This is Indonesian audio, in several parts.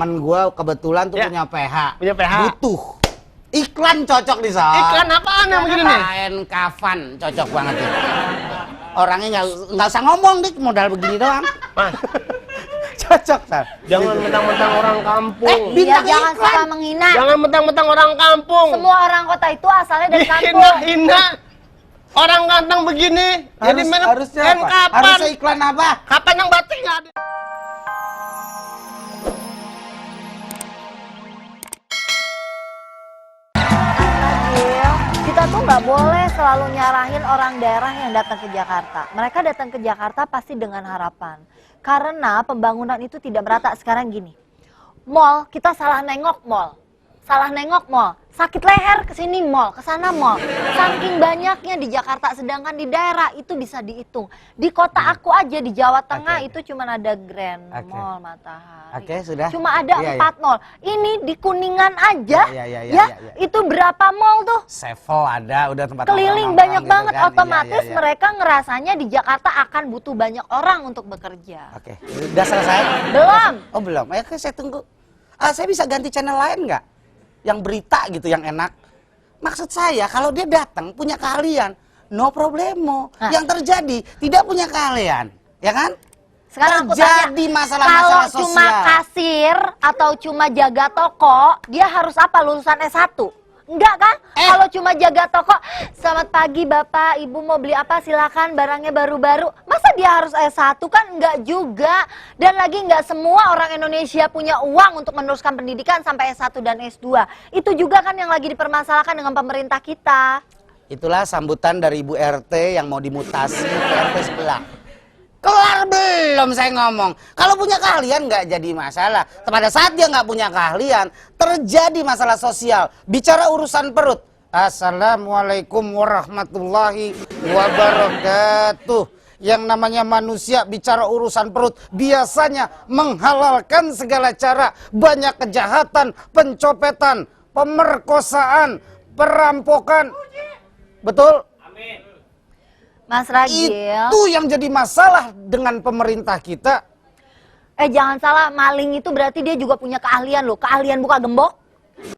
temen gua kebetulan tuh Ya. punya PH. Punya PH. Butuh. Iklan cocok di sana. Iklan apaan yang begini nih? Kain kafan cocok banget tuh. Orangnya nggak usah ngomong dik, modal begini doang. Mas, Cocok, Sar. jangan mentang-mentang orang kampung. Iya, Bintang jangan iklan. suka menghina. Jangan mentang-mentang orang kampung. Semua orang kota itu asalnya dari kampung. Dihina-hina. Orang ganteng begini. Jadi mana Harusnya kan apa? kapan? Harusnya iklan apa? Kapan yang batik nggak ada? Gil, kita tuh nggak boleh selalu nyarahin orang daerah yang datang ke Jakarta. Mereka datang ke Jakarta pasti dengan harapan. Karena pembangunan itu tidak merata. Sekarang gini, mall kita salah nengok mall. Salah nengok mall. Sakit leher ke sini mall, ke sana mall. Saking banyaknya di Jakarta, sedangkan di daerah itu bisa dihitung. Di kota aku aja di Jawa Tengah Oke. itu cuma ada Grand Oke. Mall Matahari. Oke, sudah. Cuma ada Iya, 4 mall. Ini di Kuningan aja, Iya. itu berapa mall tuh? Sevel ada, udah tempat Keliling nongkrong banyak gitu banget, kan. otomatis Iya. mereka ngerasanya di Jakarta akan butuh banyak orang untuk bekerja. Oke, udah selesai? Belum. Oh belum, oke saya tunggu. Saya bisa ganti channel lain nggak? Yang berita gitu, yang enak. Maksud saya kalau dia datang punya keahlian, no problemo. Nah. Yang terjadi tidak punya keahlian, ya kan? Sekarang aku Terjadi tanya, masalah-masalah kalau sosial. cuma kasir atau cuma jaga toko, dia harus apa? Lulusan S1? Enggak kan? Kalau cuma jaga toko, selamat pagi Bapak, Ibu mau beli apa? Silakan, barangnya baru-baru. Masa dia harus S1 kan? Enggak juga. Dan lagi enggak semua orang Indonesia punya uang untuk meneruskan pendidikan sampai S1 dan S2. Itu juga kan yang lagi dipermasalahkan dengan pemerintah kita. Itulah sambutan dari Ibu RT yang mau dimutasi ke RT sebelah. Kelar belum saya ngomong. Kalau punya keahlian nggak jadi masalah. Pada saat dia nggak punya keahlian, terjadi masalah sosial. Bicara urusan perut. Assalamualaikum warahmatullahi wabarakatuh. Yang namanya manusia bicara urusan perut biasanya menghalalkan segala cara. Banyak kejahatan, pencopetan, pemerkosaan, perampokan. Betul? Mas Ragil. Itu yang jadi masalah dengan pemerintah kita. Jangan salah, maling itu berarti dia juga punya keahlian loh. Keahlian buka gembok.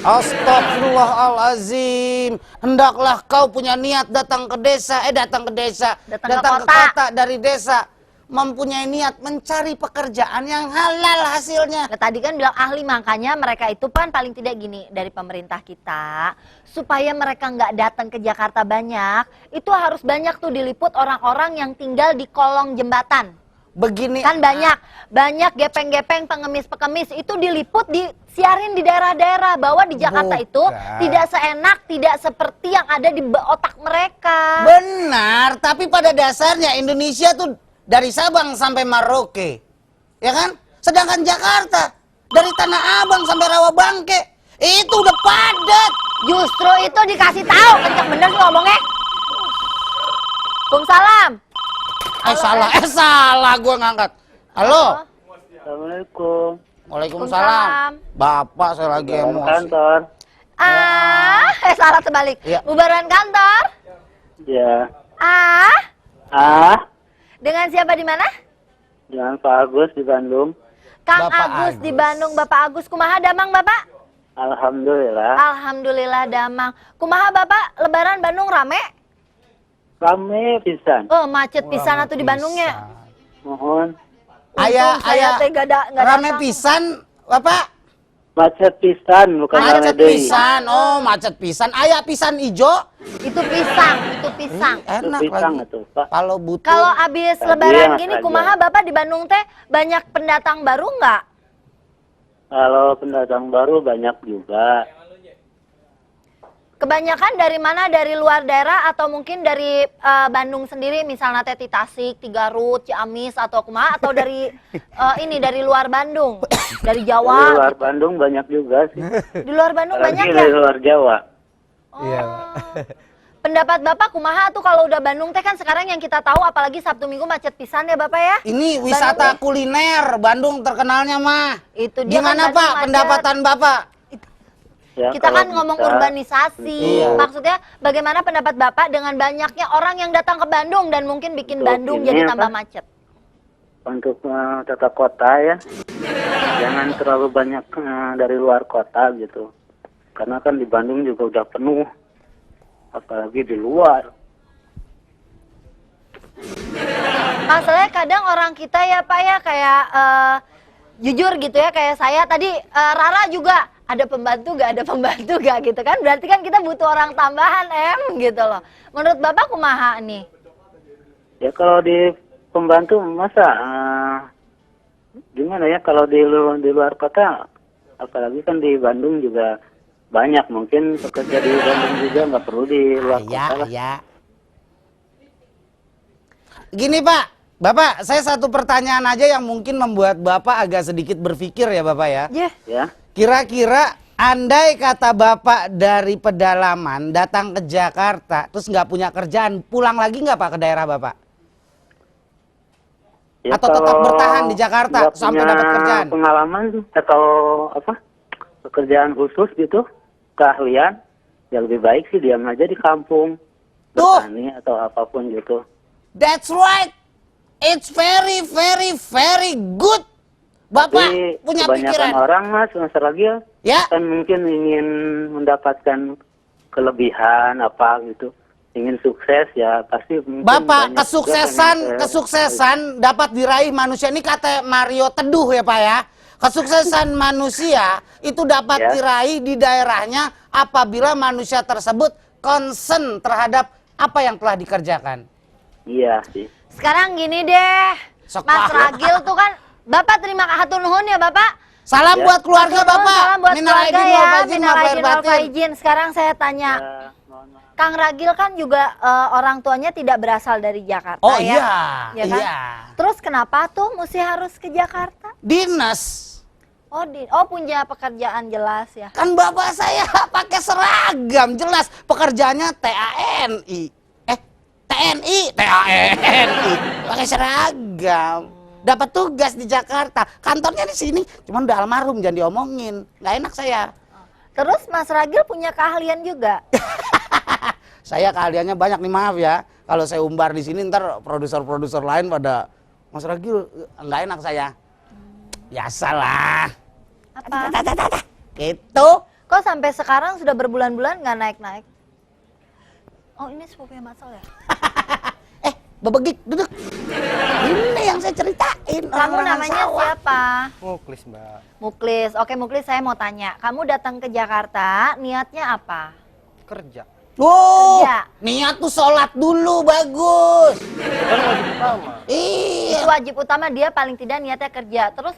Astagfirullahalazim. Hendaklah kau punya niat datang ke desa, datang ke kota dari desa, mempunyai niat mencari pekerjaan yang halal hasilnya. Nah, tadi kan bilang ahli, makanya mereka itu kan paling tidak gini dari pemerintah kita, supaya mereka nggak datang ke Jakarta banyak, itu harus banyak tuh diliput orang-orang yang tinggal di kolong jembatan. Begini Kan banyak gepeng-gepeng, pengemis-pengemis itu diliput, disiarin di daerah-daerah bahwa di Jakarta itu Bukan. tidak seenak, tidak seperti yang ada di otak mereka. benar, tapi pada dasarnya Indonesia tuh dari Sabang sampai Merauke, ya kan? Sedangkan Jakarta dari Tanah Abang sampai Rawabangke itu udah padat. Justru itu dikasih tahu, kenceng bener sih ngomongnya. Waalaikumsalam. Salah gua ngangkat. Halo. Assalamualaikum. Waalaikumsalam. Bapak saya lagi emosi. Kantor. Salah terbalik. Iya. Bubaran kantor. Ya. Dengan siapa di mana? Dengan Pak Agus di Bandung. Kang Bapak Agus di Agus. Bandung. Bapak Agus, kumaha damang Bapak? Alhamdulillah. Alhamdulillah damang. Kumaha Bapak, lebaran Bandung rame? Rame pisan. Oh, macet pisan atuh di Bandungnya. Mohon. Ayah rame datang. pisan, Bapak. Macet pisan bukan rame Macet deui. pisan. Oh, macet pisan. Ayah pisan ijo. Itu pisang. Enak Pisang lagi. atuh, Pak. Kalau butuh Kalau abis Tadi lebaran ya, gini, Mas kumaha Bapak di Bandung teh banyak pendatang baru nggak? Kalau pendatang baru banyak juga. Kebanyakan dari mana? Dari luar daerah atau mungkin dari Bandung sendiri, misalnya teh di Tasik, di Garut, Ciamis atau kumaha, atau dari dari luar Bandung, dari Di Jawa. luar Bandung banyak juga sih. Di luar Bandung Apalagi banyak di ya? luar Jawa. Oh. Pendapat Bapak kumaha tuh kalau udah Bandung teh, kan sekarang yang kita tahu apalagi Sabtu Minggu macet pisan ya Bapak ya? ini wisata kuliner Bandung terkenalnya mah. Itu dia Gimana kan Pak Bandung macet. pendapatan Bapak? Ya, Kita kalau kan ngomong bisa, urbanisasi. Iya. Maksudnya bagaimana pendapat Bapak dengan banyaknya orang yang datang ke Bandung dan mungkin bikin Untuk Bandung ini jadi apa? tambah macet? untuk tata kota ya. Jangan terlalu banyak dari luar kota gitu. Karena kan di Bandung juga udah penuh. Apalagi di luar. Masalahnya kadang orang kita ya Pak ya kayak jujur gitu ya kayak saya tadi Rara juga ada pembantu gak gitu kan, berarti kan kita butuh orang tambahan gitu loh. Menurut Bapak kumaha nih? Ya kalau di pembantu masa gimana ya kalau di luar kota, apalagi kan di Bandung juga banyak, mungkin pekerja di Bandung juga nggak perlu di luar kota lah. Iya. Gini Pak, Bapak, saya satu pertanyaan aja yang mungkin membuat Bapak agak sedikit berpikir ya Bapak ya. Ya. Kira-kira andai kata Bapak dari pedalaman datang ke Jakarta, terus nggak punya kerjaan, pulang lagi nggak Pak ke daerah Bapak? Ya, Atau tetap kalau bertahan di Jakarta nggak sampai punya dapat kerjaan? Pengalaman atau apa pekerjaan khusus gitu, keahlian, ya lebih baik sih diam aja di kampung, Tuh. bertani atau apapun gitu. That's right. It's very, very, very good. Bapak Tapi punya kebanyakan pikiran. orang Mas lagi Ya. kan mungkin ingin mendapatkan kelebihan apa gitu, ingin sukses ya pasti mungkin Bapak, banyak juga kesuksesan dapat diraih manusia. Ini kata Mario Teduh ya Pak ya. Kesuksesan manusia itu dapat Ya. diraih di daerahnya apabila manusia tersebut concern terhadap apa yang telah dikerjakan. Iya sih. Sekarang gini deh, Sok, Mas Pak. Ragil tuh kan, Bapak terima hatur nuhun ya Bapak. Salam Ya. buat keluarga Hatur nuhun, Bapak. Salam buat Minal keluarga aidin wal ya, faizin, minal maaf lahir aidin wal batin. faizin. Sekarang saya tanya, Ya, mohon maaf. Kang Ragil kan juga orang tuanya tidak berasal dari Jakarta Oh ya. iya, Ya kan? iya. Terus kenapa tuh mesti harus ke Jakarta? Dinas. Oh punya pekerjaan jelas ya. Kan bapak saya pakai seragam, jelas pekerjaannya TANI. TNI, TANI. Pakai seragam. Dapat tugas di Jakarta. Kantornya di sini, cuman udah almarhum, jangan diomongin. Nggak enak saya. Terus Mas Ragil punya keahlian juga. Saya keahliannya banyak nih, maaf ya. Kalau saya umbar di sini ntar produser-produser lain pada Mas Ragil nggak enak saya. Biasalah. Apa? Gitu. Kok sampai sekarang sudah berbulan-bulan nggak naik-naik? Oh ini sepupunya Mas Sol ya? Bebegik, duduk. Ini yang saya ceritain. Kamu orang-orang namanya sawah. siapa? Muklis, Mbak. Muklis. Oke Muklis, saya mau tanya. Kamu datang ke Jakarta, niatnya apa? Kerja. Oh, Kerja. niat tuh sholat dulu, bagus. Kan wajib utama. Iya. Itu wajib utama, dia paling tidak niatnya kerja. Terus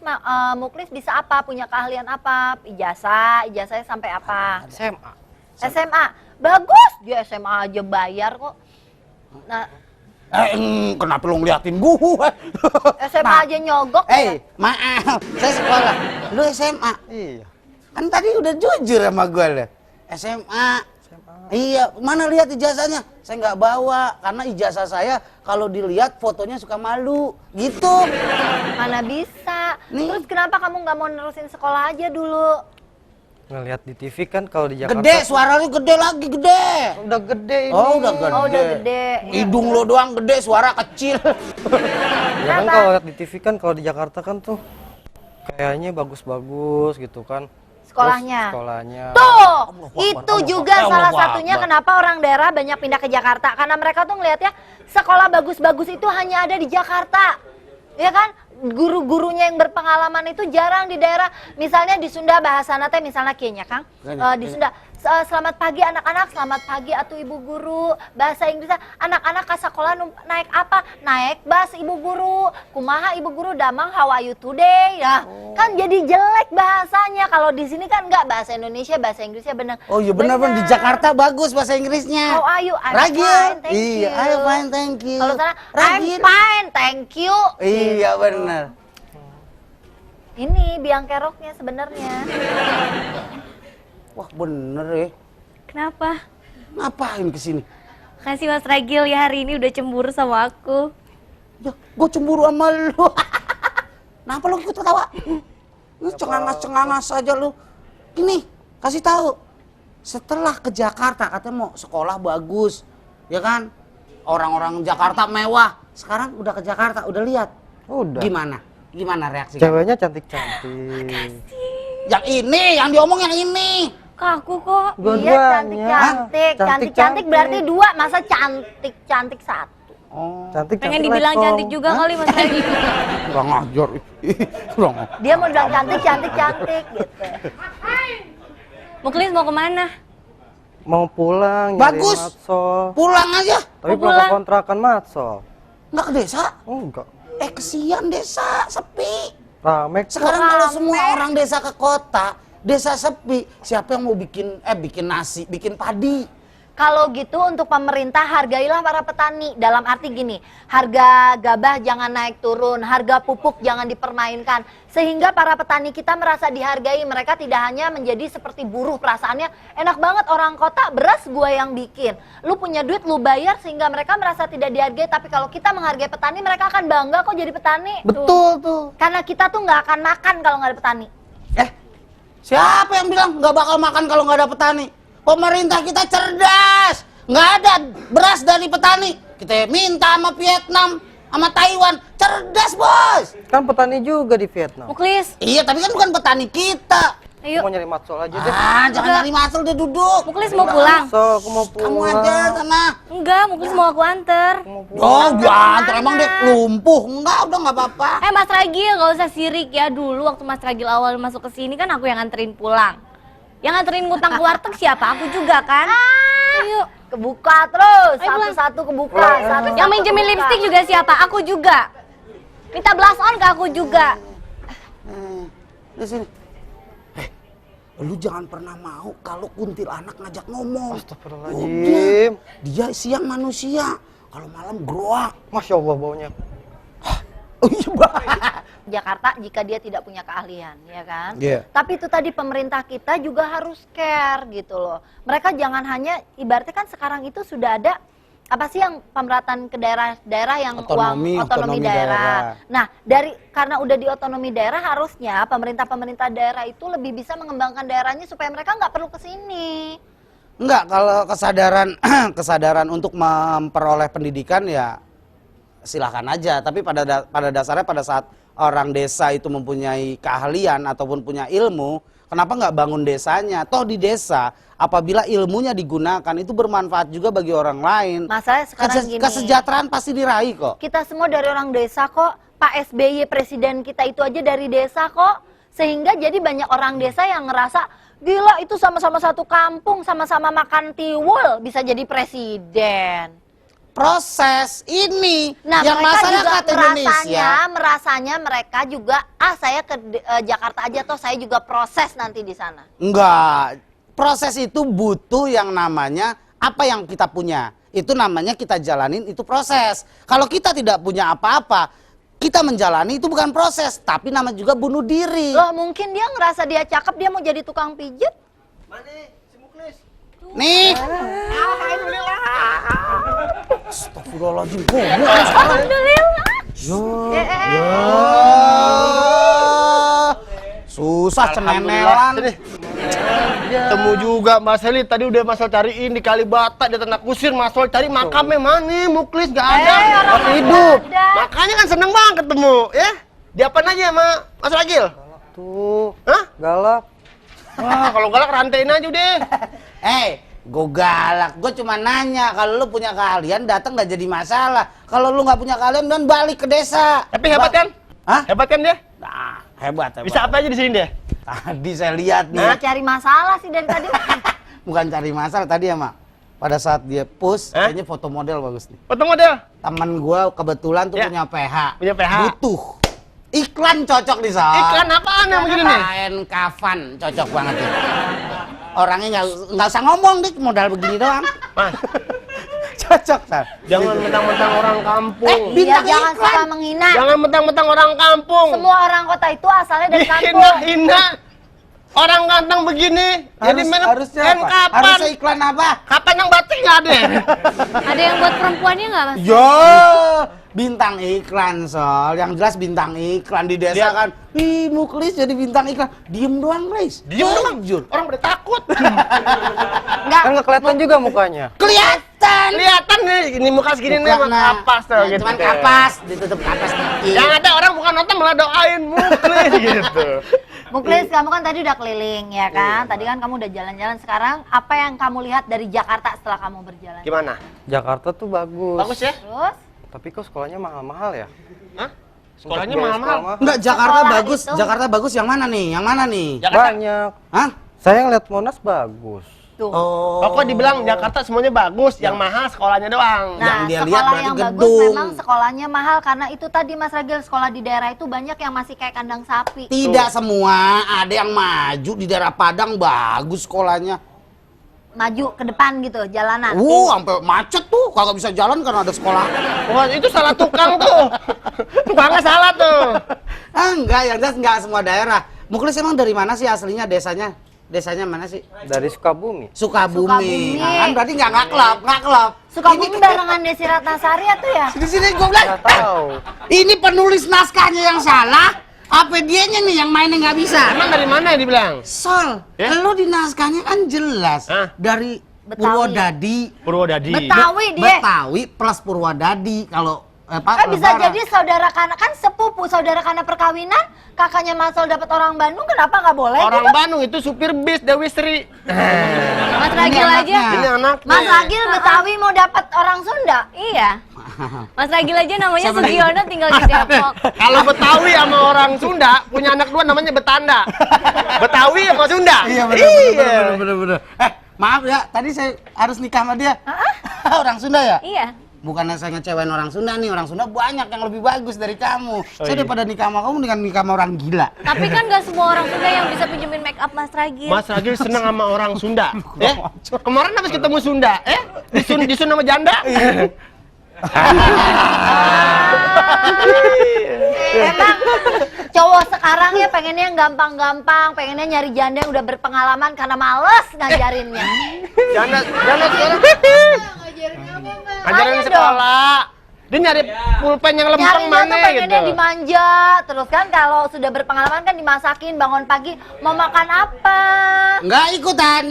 Muklis bisa apa? Punya keahlian apa? Ijazahnya sampai apa? SMA. SMA. Bagus, dia SMA aja bayar kok. Nah, Kenapa lu ngeliatin gua? SMA Nah, aja nyogok. Ya? maaf, saya sekolah. Lu SMA. Iya. Kan tadi udah jujur sama gua lah. SMA. Iya, mana lihat ijazahnya? Saya nggak bawa karena ijazah saya kalau dilihat fotonya suka malu, gitu. Mana bisa. Nih. Terus kenapa kamu nggak mau nerusin sekolah aja dulu? Ngelihat di TV kan kalau di Jakarta. Gede, suara lu gede lagi, gede. Udah gede ini. Oh, udah gede. Oh, udah gede. Hidung lo doang gede, suara kecil. Ya kan Kenapa? kalau lihat di TV kan kalau di Jakarta kan tuh kayaknya bagus-bagus gitu kan. Sekolahnya. Terus sekolahnya. Tuh, Akbar, itu Allahu juga Akbar, salah Allahu satunya Akbar. kenapa orang daerah banyak pindah ke Jakarta. Karena mereka tuh ngelihatnya sekolah bagus-bagus itu hanya ada di Jakarta. Ya kan? Guru-gurunya yang berpengalaman itu jarang di daerah. Misalnya di Sunda bahasana teh misalnya kayaknya Kang. Di Sunda selamat pagi anak-anak, selamat pagi atuh ibu guru. Bahasa Inggrisnya anak-anak ke sekolah naik apa? Naik bus ibu guru. Kumaha ibu guru damang how are you today? Ya, kan jadi jelek bahasanya. Kalau di sini kan enggak, bahasa Indonesia, bahasa Inggrisnya benar. Oh iya benar di Jakarta bagus bahasa Inggrisnya. How are you? I'm Ragil. fine, thank Iya, you. I'm fine, thank you. Kalau sana I'm Ragil. fine, thank you. Iya Gitu. benar. Ini biang keroknya sebenarnya. Wah bener ya. Kenapa? Ngapain kesini? Kasih Mas Ragil ya hari ini udah cemburu sama aku. Ya, gue cemburu sama lu. Kenapa lu ikut ketawa? Lu cengangas-cengangas aja lu. Ini, kasih tahu. Setelah ke Jakarta katanya mau sekolah bagus, ya kan? Orang-orang Jakarta mewah. Sekarang udah ke Jakarta, udah lihat. Udah. Gimana? Gimana reaksi kamu? Ceweknya cantik-cantik. Yang ini, yang diomong yang ini. Ke aku kok. Iya, Dua-duanya. cantik-cantik. Hah? Cantik-cantik berarti 2, masa cantik-cantik 1. Oh, Cantik-cantik. Pengen dibilang lekong. cantik juga Hah? kali Mas Regi. kurang ajar. Kurang ajar. Dia mau bilang cantik-cantik gitu. Muklis mau kemana? Mau pulang. Bagus. nyari Matsol. Pulang aja. Tapi Mau belum pulang. ke kontrakan Matsol. Nggak ke desa. Enggak. Kesian desa, sepi. Rame kok. Sekarang kalau semua orang desa ke kota, desa sepi, siapa yang mau bikin nasi, bikin padi? Kalau gitu untuk pemerintah hargailah para petani. Dalam arti gini, harga gabah jangan naik turun, harga pupuk jangan dipermainkan. Sehingga para petani kita merasa dihargai, mereka tidak hanya menjadi seperti buruh. Perasaannya enak banget orang kota, beras gua yang bikin. Lu punya duit, lu bayar sehingga mereka merasa tidak dihargai. Tapi kalau kita menghargai petani, mereka akan bangga kok jadi petani. Betul tuh. Karena kita tuh nggak akan makan kalau nggak ada petani. Siapa yang bilang nggak bakal makan kalau nggak ada petani? Pemerintah kita cerdas, nggak ada beras dari petani. Kita minta sama Vietnam, sama Taiwan, cerdas bos. Kan petani juga di Vietnam. Muklis, Iya, tapi kan bukan petani kita. ayo. Mau nyari Matsol aja deh. Jangan nyari masuk deh, duduk. Muklis mau pulang? Matsol, aku mau pulang. Kamu aja sana. Enggak, Muklis mau aku anter. Oh, jangan, emang deh lumpuh. Enggak, udah nggak apa-apa. Mas Ragil, gak usah sirik ya. Dulu waktu Mas Ragil awal masuk ke sini kan aku yang anterin pulang. Yang nganterin ngutang ke warteg siapa? Aku juga kan. Ayo. Kebuka terus, Ayo, pulang. satu-satu kebuka. Satu-satu Yang minjemin kebuka. lipstick juga siapa? Aku juga. Minta blush on ke aku juga. Di sini. Lu jangan pernah mau kalau kuntilanak ngajak ngomong. Astagfirullahaladzim. Udah, dia siang manusia, kalau malam groak. Masya Allah baunya. Oh iya, Mbak. Jakarta jika dia tidak punya keahlian, ya kan? Iya. Tapi itu tadi pemerintah kita juga harus care gitu loh. Mereka jangan hanya ibaratnya kan sekarang itu sudah ada apa sih yang pemerataan ke daerah-daerah yang Otonomi otonomi daerah. daerah. Nah, karena udah di otonomi daerah harusnya pemerintah daerah itu lebih bisa mengembangkan daerahnya supaya mereka nggak perlu ke sini. Enggak, kalau kesadaran untuk memperoleh pendidikan ya silakan aja. Tapi pada dasarnya pada saat orang desa itu mempunyai keahlian ataupun punya ilmu, kenapa nggak bangun desanya? Toh di desa apabila ilmunya digunakan itu bermanfaat juga bagi orang lain. Masalahnya sekarang gini. Kesejahteraan pasti diraih kok. Kita semua dari orang desa kok. Pak SBY presiden kita itu aja dari desa kok. Sehingga jadi banyak orang desa yang ngerasa gila itu sama-sama satu kampung, sama-sama makan tiwul bisa jadi presiden. Proses ini Nah, yang mereka juga masyarakat Indonesia merasanya mereka juga saya ke Jakarta aja toh saya juga proses nanti di sana. enggak. Proses itu butuh yang namanya apa yang kita punya. Itu namanya kita jalanin, itu proses. Kalau kita tidak punya apa-apa, kita menjalani itu bukan proses, tapi nama juga bunuh diri. Loh, mungkin dia ngerasa dia cakep, dia mau jadi tukang pijet. Nih. Astagfirullahaladzim. Alhamdulillah. Susah cememelan. Temu juga Mas Heli, tadi udah Mas Sol cariin di Kalibata, dia tanah kusir, Mas Sol cari makamnya mana, Muklis gak ada, masih hidup. Makanya kan seneng banget ketemu, ya. Diapain aja sama Mas Ragil? Tuh. Hah? Galak. Wah, kalau galak rantain aja deh. Gue galak, gue cuma nanya kalau lu punya keahlian datang nggak jadi masalah. Kalau lu nggak punya keahlian dan balik ke desa. Tapi hebat kan? Hah? Hebat kan dia? Nah, hebat. Bisa apa aja di sini dia? Tadi saya lihat nih. Nggak cari masalah sih dari tadi. Bukan cari masalah tadi ya, Mak. Pada saat dia push, Hah? kayaknya foto model bagus nih. Foto model? Temen gua kebetulan tuh Ya. punya PH. Punya PH. Butuh. Iklan cocok nih, Sob. Iklan apaan yang begini nih? Kain kafan cocok banget tuh. Orangnya nggak usah ngomong deh, modal begini doang. Mas, Cocok, Sob. jangan mentang-mentang orang kampung. Iya, Bintang jangan iklan. suka menghina. Jangan mentang-mentang orang kampung. Semua orang kota itu asalnya dari kampung. Dihina-hina. Orang ganteng begini. Jadi Harusnya kan apa? kapan? Harusnya iklan apa? Kapan yang batik nggak ada? Ada yang buat perempuannya nggak Mas? Yo, bintang iklan, Sol. Yang jelas bintang iklan di desa Lihat. kan. Ih, Muklis jadi bintang iklan. Diem doang, Guys. Diem doang. Jujur. Orang pada takut. Enggak. Kan nggak kelihatan juga mukanya. Kelihatan nih, ini muka segini nih emang Bukan, nah. kapas tuh Nah, gitu. cuman kapas, ditutup kapas dikit. Yang ada orang kan nonton malah doain Muklis gitu. Muklis, kamu kan tadi udah keliling ya kan? Tadi kan kamu udah jalan-jalan. Sekarang apa yang kamu lihat dari Jakarta setelah kamu berjalan? Gimana? Jakarta tuh bagus. Bagus ya? Terus? Tapi kok sekolahnya mahal-mahal ya? Hah? Sekolahnya Untuk biaya mahal-mahal. sekolah Enggak, Jakarta Sekolah bagus. itu- Jakarta bagus yang mana nih? Yang mana nih? Jakarta. Banyak. Hah? Saya ngeliat Monas bagus. Tuh. Oh. Pokok dibilang Jakarta semuanya bagus, yang mahal sekolahnya doang. Nah, dia lihat sekolah berarti yang bagus gedung. memang sekolahnya mahal karena itu tadi Mas Ragil, sekolah di daerah itu banyak yang masih kayak kandang sapi. Tidak semua, ada yang maju di daerah Padang bagus sekolahnya. Maju ke depan gitu, jalanan. Sampai macet tuh, kagak bisa jalan karena ada sekolah. Wah, itu salah tukang tuh. Tukangnya salah tuh. Enggak, yang jelas enggak semua daerah. Muklis emang dari mana sih aslinya desanya? Desanya mana sih? Dari Sukabumi. Sukabumi. Sukabumi. Nah, kan berarti nggak klub. Sukabumi barengan Desi Ratnasari tuh ya? Sini gua bilang. Nggak tahu. Ini penulis naskahnya yang salah, apa dianya nih yang mainnya nggak bisa? Emang dari mana ya dibilang? Sol, Ya? lu di naskahnya kan jelas Hah? dari Betawi. Purwodadi. Purwodadi. Betawi dia. Betawi plus Purwodadi. Kalau Kan bisa Lebaran. jadi saudara karena kan sepupu, saudara karena perkawinan, kakaknya Mas Sol dapat orang Bandung, kenapa nggak boleh? Orang gitu? Bandung itu supir bis Dewi Sri. Mas Ini Ragil aja. anaknya. Ini anaknya. Mas Ragil Betawi mau dapat orang Sunda. Iya. Mas Ragil aja namanya Siapa lagi? Sugiono tinggal di Depok. Kalau Betawi sama orang Sunda punya anak dua namanya Betanda. Betawi sama Sunda. Iya bener. Maaf ya, tadi saya harus nikah sama dia. Orang Sunda ya? Iya. Bukannya saya ngecewain orang Sunda nih, orang Sunda banyak yang lebih bagus dari kamu. Saya iya. daripada nikah sama kamu dengan nikah sama orang gila. Tapi kan gak semua orang Sunda yang bisa pinjemin make up Mas Ragil. Mas Ragil seneng sama orang Sunda. Kemarin habis ketemu Sunda, disun sama janda. Emang cowok sekarang ya pengennya yang gampang-gampang, pengennya nyari janda yang udah berpengalaman karena males ngajarinnya. Janda sekarang. Ajarin Ayo sekolah. Dia nyari pulpen yang lempeng Nyarinya tuh mana pengennya gitu. dimanja, terus kan kalau sudah berpengalaman kan dimasakin, bangun pagi mau makan apa? Nggak ikutan.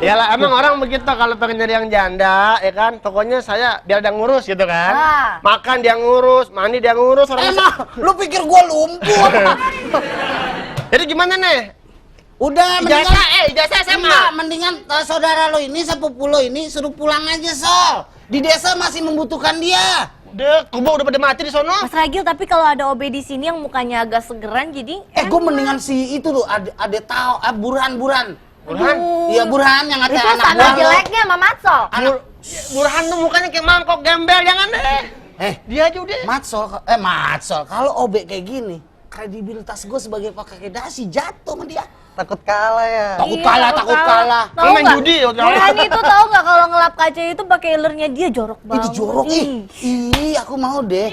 Yalah emang orang begitu kalau pengen nyari yang janda, ya kan? Pokoknya saya biar dia ngurus gitu kan. Wah. Makan dia ngurus, mandi dia ngurus. Orang Emang, lu pikir gua lumpuh? Jadi gimana nih? Udah, Ijazah SMA. Enggak, mendingan saudara lo ini, sepupu lo ini suruh pulang aja, Sol. Di desa masih membutuhkan dia. Udah, kubu udah pada mati di sono. Mas Ragil, tapi kalau ada OB di sini yang mukanya agak segeran, jadi Gue mendingan si itu tuh, ada tahu, Burhan. Burhan? Iya, Burhan yang Itu ada anak sama buah lo. jeleknya sama Matsol. Burhan tuh mukanya kayak mangkok gembel, jangan deh. Dia aja udah. Matsol, kalau OB kayak gini, kredibilitas gue sebagai pakai dasi jatuh sama dia. Takut kalah ya. Takut kalah. Tahu Lu main nggak? judi, Burhan itu tahu nggak kalau ngelap kaca itu pakai ilernya dia jorok banget. Itu jorok, ih. Ih, aku mau deh.